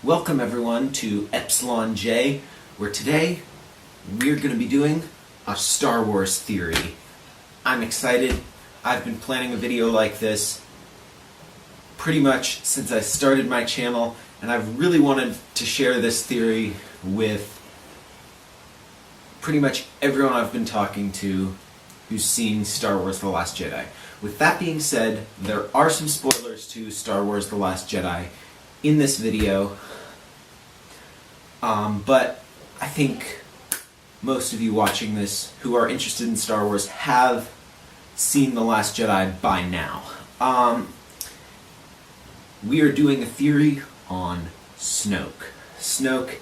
Welcome everyone to Epsilon J, where today we're going to be doing a Star Wars theory. I'm excited. I've been planning a video like this pretty much since I started my channel, and I've really wanted to share this theory with pretty much everyone I've been talking to who's seen Star Wars The Last Jedi. With that being said, there are some spoilers to Star Wars The Last Jedi in this video, but I think most of you watching this who are interested in Star Wars have seen The Last Jedi by now. We are doing a theory on Snoke. Snoke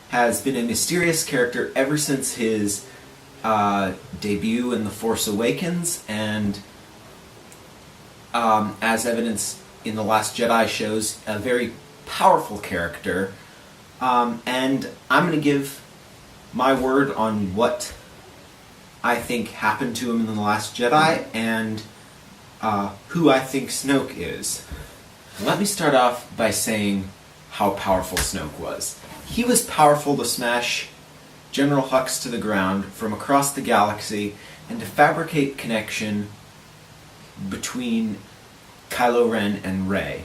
has been a mysterious character ever since his debut in The Force Awakens, and as evidence in The Last Jedi shows, a very powerful character. And I'm going to give my word on what I think happened to him in The Last Jedi and who I think Snoke is. Let me start off by saying how powerful Snoke was. He was powerful to smash General Hux to the ground from across the galaxy and to fabricate connection between Kylo Ren and Rey.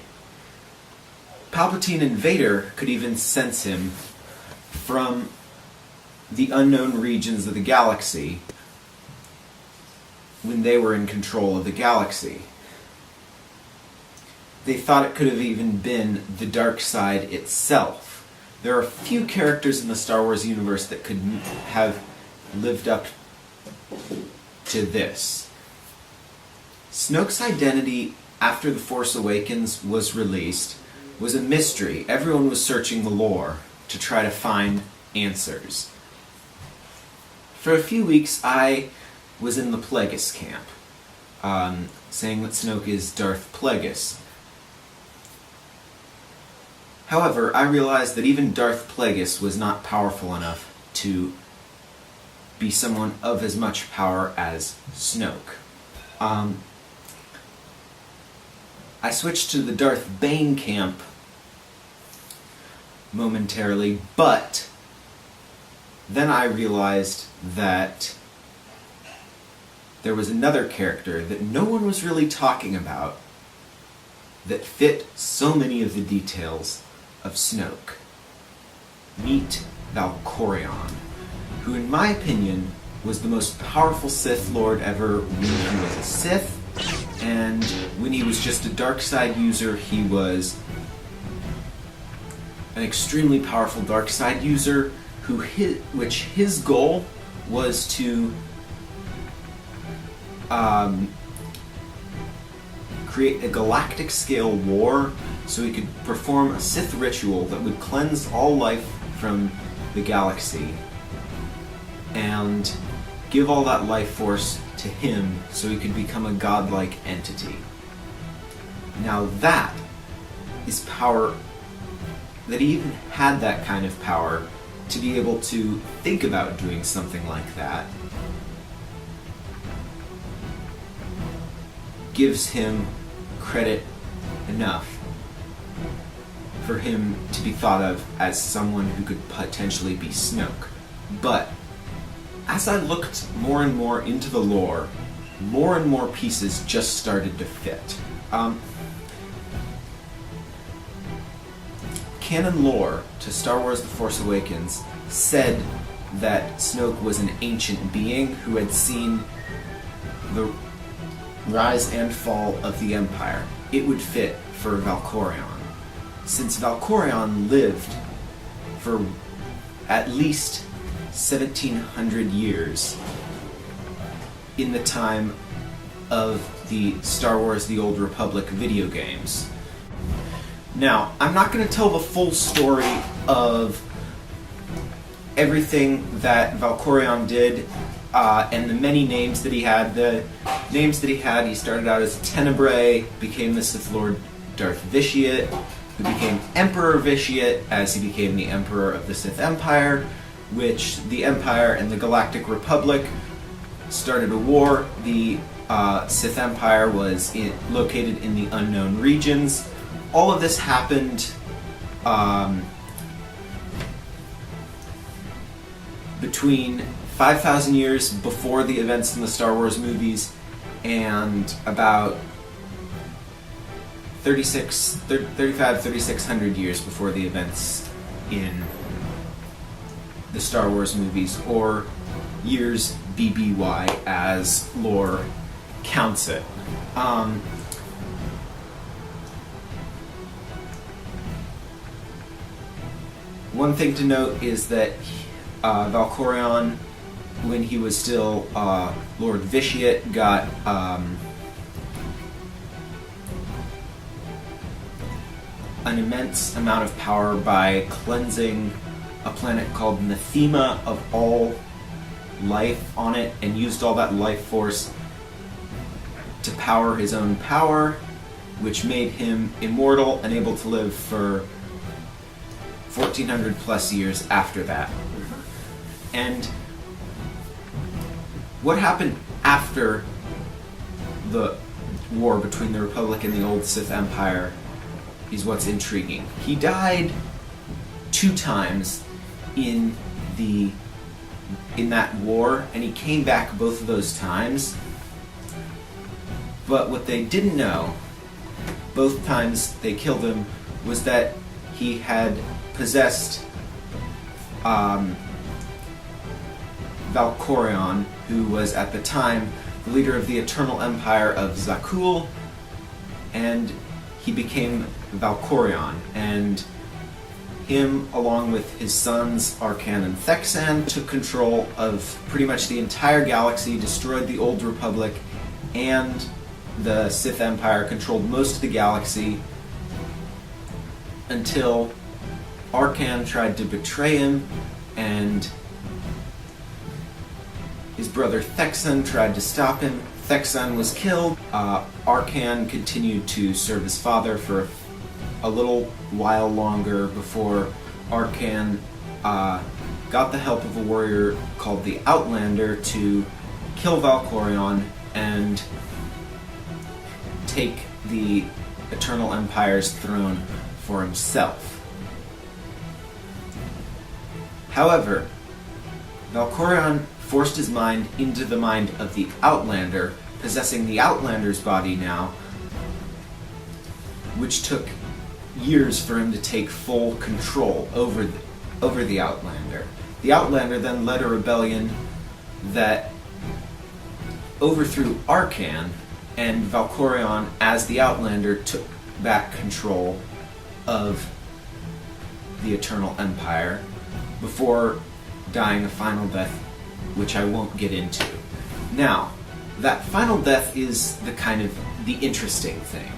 Palpatine and Vader could even sense him from the unknown regions of the galaxy when they were in control of the galaxy. They thought it could have even been the dark side itself. There are few characters in the Star Wars universe that could have lived up to this. Snoke's identity after The Force Awakens was released was a mystery. Everyone was searching the lore to try to find answers. For a few weeks I was in the Plagueis camp, saying that Snoke is Darth Plagueis. However, I realized that even Darth Plagueis was not powerful enough to be someone of as much power as Snoke. I switched to the Darth Bane camp momentarily, but then I realized that there was another character that no one was really talking about that fit so many of the details of Snoke. Meet Valkorion, who in my opinion was the most powerful Sith Lord ever when he was a Sith, and when he was just a dark side user, he was an extremely powerful dark side user which his goal was to create a galactic scale war so he could perform a Sith ritual that would cleanse all life from the galaxy and give all that life force to him so he could become a godlike entity. Now that is power, that he even had that kind of power to be able to think about doing something like that, gives him credit enough for him to be thought of as someone who could potentially be Snoke. But as I looked more and more into the lore, more and more pieces just started to fit. Canon lore to Star Wars The Force Awakens said that Snoke was an ancient being who had seen the rise and fall of the Empire. It would fit for Valkorion, since Valkorion lived for at least 1700 years in the time of the Star Wars The Old Republic video games. Now, I'm not going to tell the full story of everything that Valkorion did and the many names that he had. The names that he started out as Tenebrae, became the Sith Lord Darth Vitiate, who became Emperor Vitiate as he became the Emperor of the Sith Empire, which the Empire and the Galactic Republic started a war. The Sith Empire was located in the unknown regions. All of this happened between 5,000 years before the events in the Star Wars movies and about 3,600 years before the events in the Star Wars movies, or years BBY as lore counts it. One thing to note is that Valkorion, when he was still Lord Vitiate, got an immense amount of power by cleansing a planet called Nathema of all life on it, and used all that life force to power his own power, which made him immortal and able to live for 1,400 plus years after that. And what happened after the war between the Republic and the old Sith Empire is what's intriguing. He died 2 times in that war, and he came back both of those times. But what they didn't know, both times they killed him, was that he had possessed Valkorion, who was at the time the leader of the Eternal Empire of Zakul, and he became Valkorion, and him, along with his sons Arcan and Thexan, took control of pretty much the entire galaxy, destroyed the Old Republic, and the Sith Empire controlled most of the galaxy until Arcan tried to betray him, and his brother Thexan tried to stop him. Thexan was killed. Arcan continued to serve his father for a little while longer before Arcan got the help of a warrior called the Outlander to kill Valkorion and take the Eternal Empire's throne for himself. However, Valkorion forced his mind into the mind of the Outlander, possessing the Outlander's body now, which took years for him to take full control over the Outlander. The Outlander then led a rebellion that overthrew Arcan, and Valkorion, as the Outlander, took back control of the Eternal Empire before dying a final death, which I won't get into. Now, that final death is the interesting thing.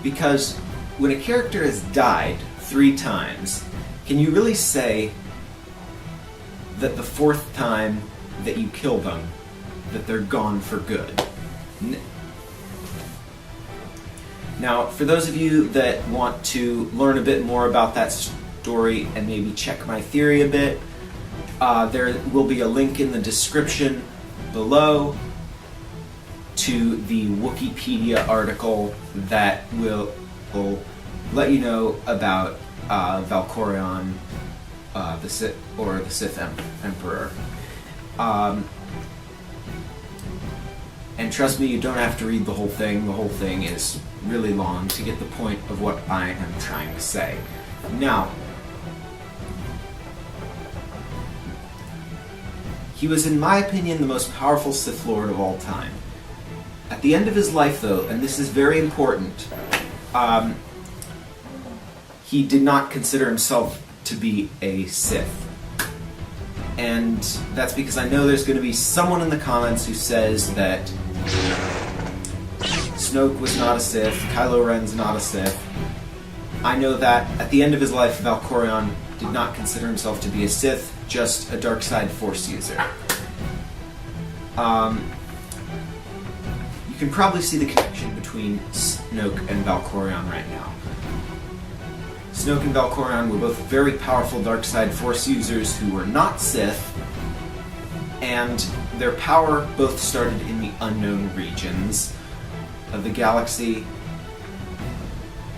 Because when a character has died 3 times, can you really say that the 4th time that you kill them, that they're gone for good? Now, for those of you that want to learn a bit more about that story and maybe check my theory a bit, there will be a link in the description below to the Wookiepedia article that will let you know about Valkorion, the Sith Emperor. And trust me, you don't have to read the whole thing. The whole thing is really long to get the point of what I am trying to say. Now, he was, in my opinion, the most powerful Sith Lord of all time. At the end of his life, though, and this is very important, he did not consider himself to be a Sith. And that's because I know there's going to be someone in the comments who says that Snoke was not a Sith, Kylo Ren's not a Sith. I know that at the end of his life, Valkorion did not consider himself to be a Sith, just a dark side Force user. You can probably see the connection between Snoke and Valkorion right now. Snoke and Valkorion were both very powerful dark side Force users who were not Sith, and their power both started in the unknown regions of the galaxy,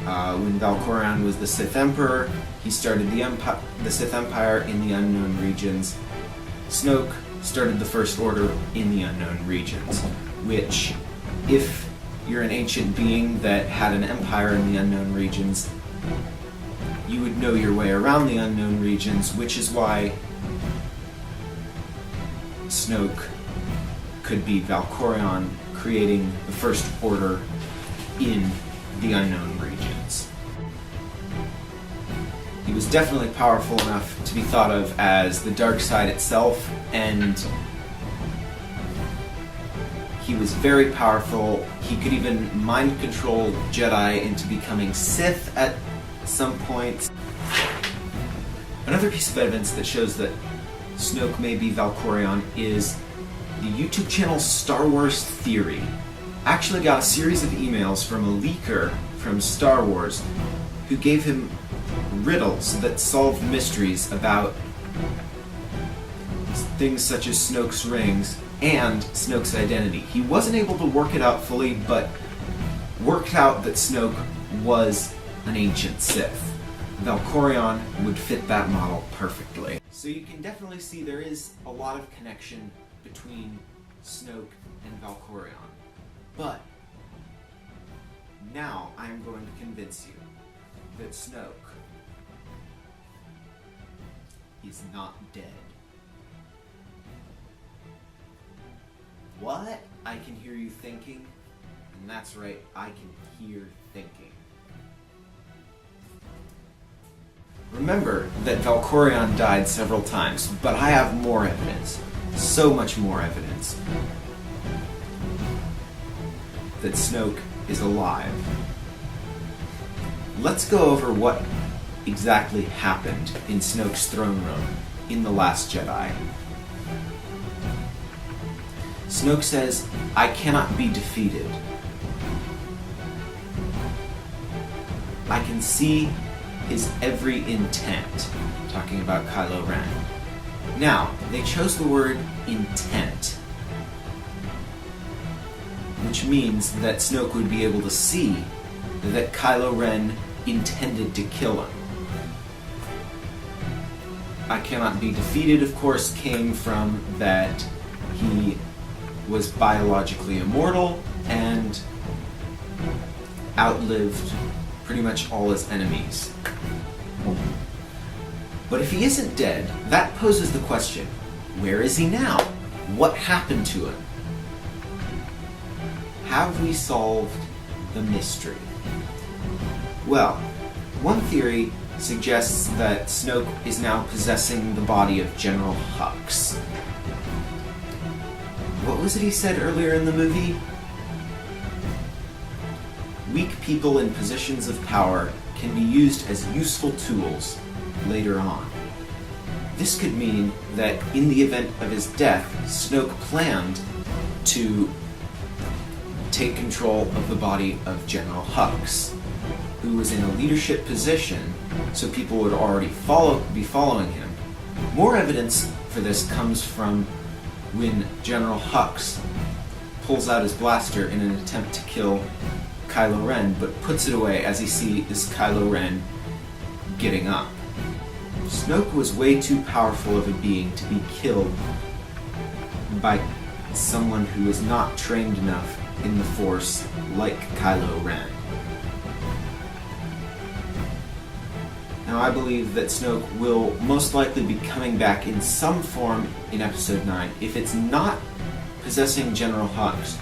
When Valkorion was the Sith Emperor, he started the Sith Empire in the Unknown Regions. Snoke started the First Order in the Unknown Regions, which, if you're an ancient being that had an empire in the Unknown Regions, you would know your way around the Unknown Regions, which is why Snoke could be Valkorion, creating the First Order in the Unknown Regions. He was definitely powerful enough to be thought of as the dark side itself, and he was very powerful. He could even mind control Jedi into becoming Sith at some point. Another piece of evidence that shows that Snoke may be Valkorion is the YouTube channel Star Wars Theory. I actually got a series of emails from a leaker from Star Wars who gave him riddles that solved mysteries about things such as Snoke's rings and Snoke's identity. He wasn't able to work it out fully, but worked out that Snoke was an ancient Sith. Valkorion would fit that model perfectly. So you can definitely see there is a lot of connection between Snoke and Valkorion. But now I'm going to convince you that Snoke is not dead. What? I can hear you thinking, and that's right, I can hear thinking. Remember that Valkorion died several times, but I have more evidence, so much more evidence, that Snoke is alive. Let's go over what exactly happened in Snoke's throne room in The Last Jedi. Snoke says, "I cannot be defeated. I can see his every intent," talking about Kylo Ren. Now, they chose the word intent, which means that Snoke would be able to see that Kylo Ren intended to kill him. "I cannot be defeated," of course, came from that he was biologically immortal and outlived pretty much all his enemies. But if he isn't dead, that poses the question, where is he now? What happened to him? Have we solved the mystery? Well, one theory suggests that Snoke is now possessing the body of General Hux. What was it he said earlier in the movie? Weak people in positions of power can be used as useful tools later on. This could mean that in the event of his death, Snoke planned to take control of the body of General Hux, who was in a leadership position, so people would already be following him. More evidence for this comes from when General Hux pulls out his blaster in an attempt to kill Kylo Ren, but puts it away as he sees Kylo Ren getting up. Snoke was way too powerful of a being to be killed by someone who is not trained enough in the Force like Kylo Ren. Now, I believe that Snoke will most likely be coming back in some form in Episode 9. If it's not possessing General Hux,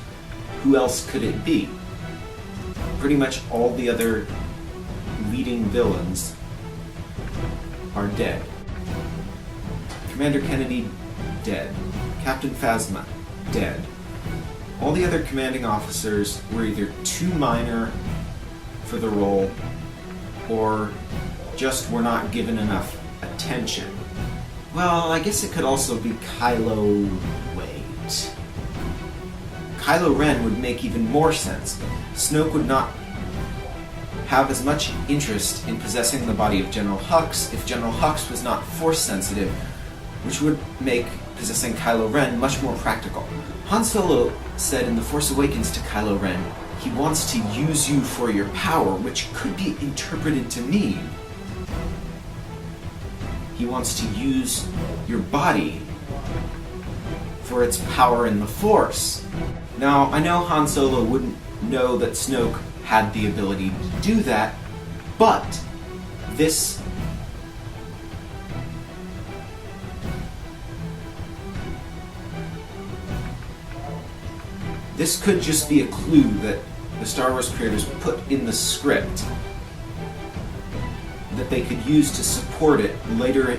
who else could it be? Pretty much all the other leading villains are dead. Commander Kennedy, dead. Captain Phasma, dead. All the other commanding officers were either too minor for the role, or just were not given enough attention. Well, I guess it could also be Kylo... Wait. Kylo Ren would make even more sense. Snoke would not have as much interest in possessing the body of General Hux if General Hux was not Force-sensitive, which would make possessing Kylo Ren much more practical. Han Solo said in The Force Awakens to Kylo Ren, he wants to use you for your power, which could be interpreted to mean he wants to use your body for its power in the Force. Now, I know Han Solo wouldn't know that Snoke had the ability to do that, but this could just be a clue that the Star Wars creators put in the script that they could use to support it later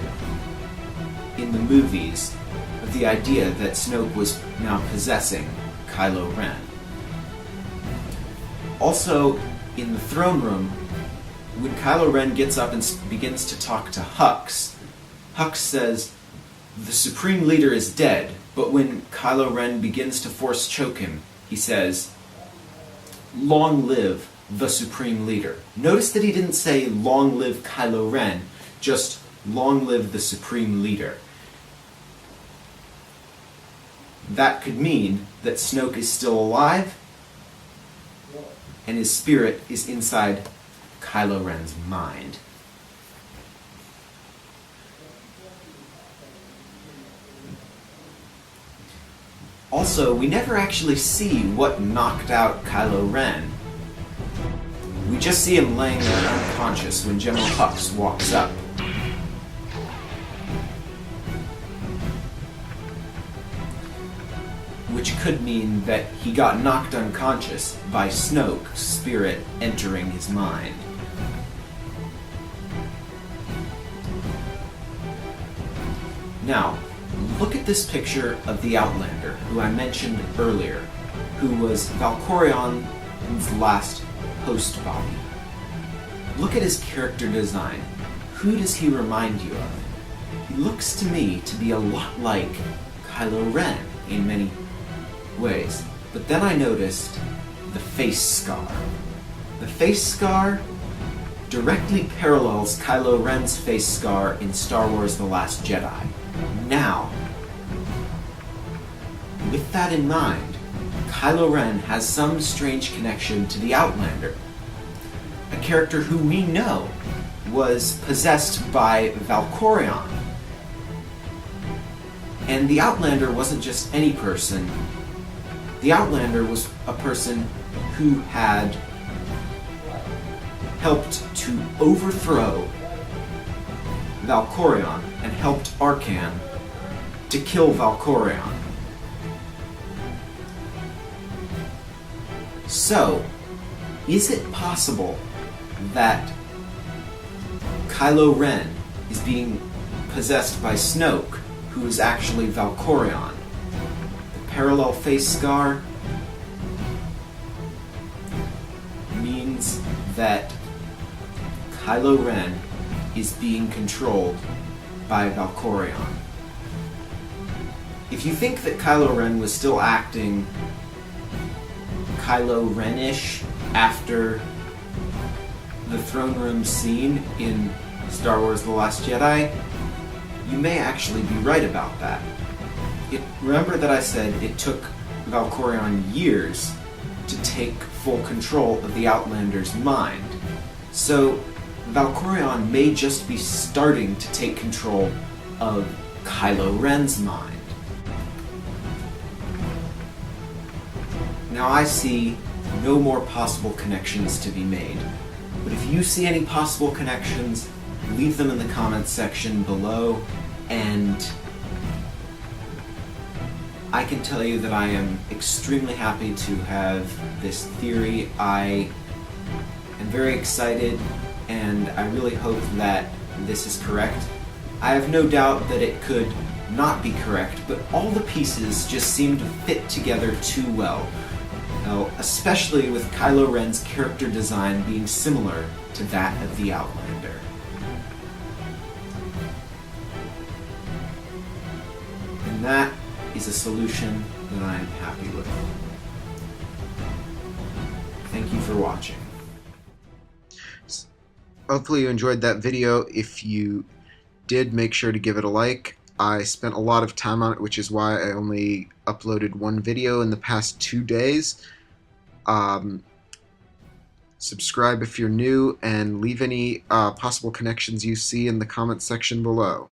in the movies, of the idea that Snoke was now possessing Kylo Ren. Also, in the throne room, when Kylo Ren gets up and begins to talk to Hux, Hux says, "The Supreme Leader is dead," but when Kylo Ren begins to force choke him, he says, "Long live the Supreme Leader." Notice that he didn't say, "Long live Kylo Ren," just, "Long live the Supreme Leader." That could mean that Snoke is still alive, and his spirit is inside Kylo Ren's mind. Also, we never actually see what knocked out Kylo Ren. We just see him laying there unconscious when General Hux walks up. Which could mean that he got knocked unconscious by Snoke's spirit entering his mind. Now, look at this picture of the Outlander, who I mentioned earlier, who was Valkorion's last host body. Look at his character design. Who does he remind you of? He looks to me to be a lot like Kylo Ren in many ways. But then I noticed the face scar. The face scar directly parallels Kylo Ren's face scar in Star Wars The Last Jedi. Now, with that in mind, Kylo Ren has some strange connection to the Outlander, a character who we know was possessed by Valkorion. And the Outlander wasn't just any person. The Outlander was a person who had helped to overthrow Valkorion and helped Arcan to kill Valkorion. So, is it possible that Kylo Ren is being possessed by Snoke, who is actually Valkorion? The parallel face scar means that Kylo Ren is being controlled by Valkorion. If you think that Kylo Ren was still acting Kylo Ren-ish after the throne room scene in Star Wars The Last Jedi, you may actually be right about that. Remember that I said it took Valkorion years to take full control of the Outlander's mind. So Valkorion may just be starting to take control of Kylo Ren's mind. Now I see no more possible connections to be made, but if you see any possible connections, leave them in the comments section below, and I can tell you that I am extremely happy to have this theory. I am very excited, and I really hope that this is correct. I have no doubt that it could not be correct, but all the pieces just seem to fit together too well. Now, especially with Kylo Ren's character design being similar to that of the Outlander. And that is a solution that I am happy with. Thank you for watching. Hopefully you enjoyed that video. If you did, make sure to give it a like. I spent a lot of time on it, which is why I only uploaded one video in the past 2 days. subscribe if you're new, and leave any possible connections you see in the comments section below.